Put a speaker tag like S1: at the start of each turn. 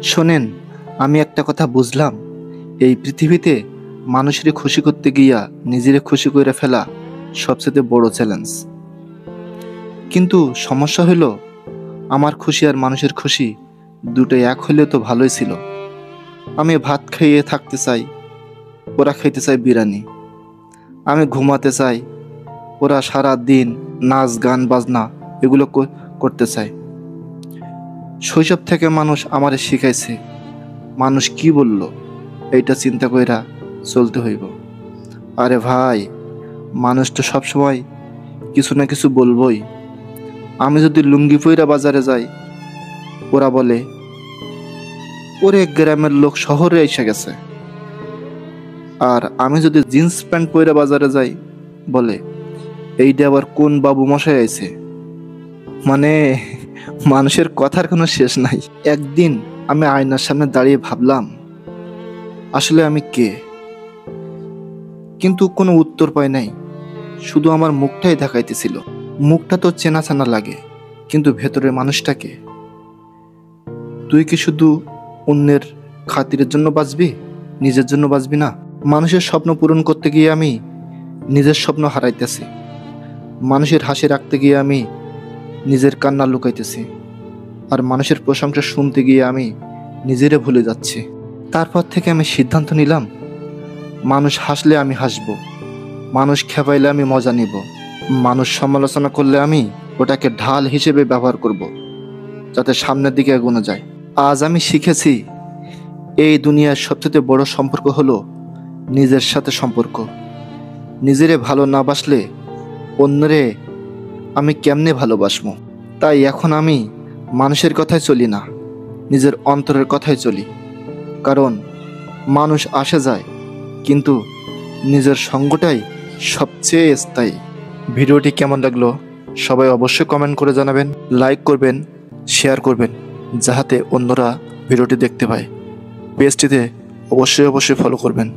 S1: শোনেন, আমি একটা কথা বুঝলাম, এই পৃথিবীতে মানুষের খুশি করতে গিয়া নিজেরে খুশি করে ফেলা সবচেয়ে বড় চ্যালেঞ্জ। কিন্তু সমস্যা হলো, আমার খুশি আর মানুষের খুশি দুটোই এক হলে তো ভালোই ছিল। আমি ভাত খাইয়ে থাকতে চাই, ওরা খাইতে চায় বিরিয়ানি। আমি ঘুমাতে চাই, ওরা সারা দিন নাচ গান বাজনা এগুলো করতে চায়। শৈশব থেকে মানুষ আমারে শিখাইছে, মানুষ কি বলল এইটা চিন্তা কইরা চলতে হইব। আরে ভাই, মানুষ তো সবসময় কিছু না কিছু বলবই। আমি যদি লুঙ্গি পইরা বাজারে যাই, ওরা বলে ওরে গ্রামের লোক শহরে এসে গেছে। আর আমি যদি জিন্স প্যান্ট পইরা বাজারে যাই, বলে এইটা আবার কোন বাবু মশাই আইছে। মানে মানুষের কথার কোনো শেষ নাই। একদিন আমি আয়নার সামনে দাঁড়িয়ে ভাবলাম, আসলে আমি কে? কিন্তু কোনো উত্তর পাই নাই, শুধু আমার মুখটাই দেখাইতেছিল। মুখটা তো চেনা চেনা লাগে, কিন্তু ভেতরের মানুষটাকে। তুই কি শুধু অন্যের খাতিরের জন্য বাঁচবি, নিজের জন্য বাঁচবি না? মানুষের স্বপ্ন পূরণ করতে গিয়ে আমি নিজের স্বপ্ন হারাইতেছি। মানুষের হাসি রাখতে গিয়ে আমি নিজের কান্না লুকাইতেছি। আর মানুষের প্রশংসা শুনতে গিয়ে আমি নিজেরে ভুলে যাচ্ছি। তারপর থেকে আমি সিদ্ধান্ত নিলাম, মানুষ হাসলে আমি হাসবো, মানুষ খেপাইলে আমি মজা নিব, মানুষ সমালোচনা করলে আমি ওটাকে ঢাল হিসেবে ব্যবহার করব, যাতে সামনের দিকে এগোনো যায়। আজ আমি শিখেছি, এই দুনিয়ার সবচেয়ে বড় সম্পর্ক হলো নিজের সাথে সম্পর্ক। নিজেরে ভালো না বাসলে অন্যরে আমি কেমনে ভালোবাসবো? তাই এখন আমি মানুষের কথায় চলি না, নিজের অন্তরের কথায় চলি। কারণ মানুষ আসে যায়, কিন্তু নিজের সঙ্গটাই সবচেয়ে স্থায়ী। ভিডিওটি কেমন লাগলো সবাই অবশ্যই কমেন্ট করে জানাবেন, লাইক করবেন, শেয়ার করবেন, যাতে অন্যরা ভিডিওটি দেখতে পায়। পেজটিতে অবশ্যই ফলো করবেন।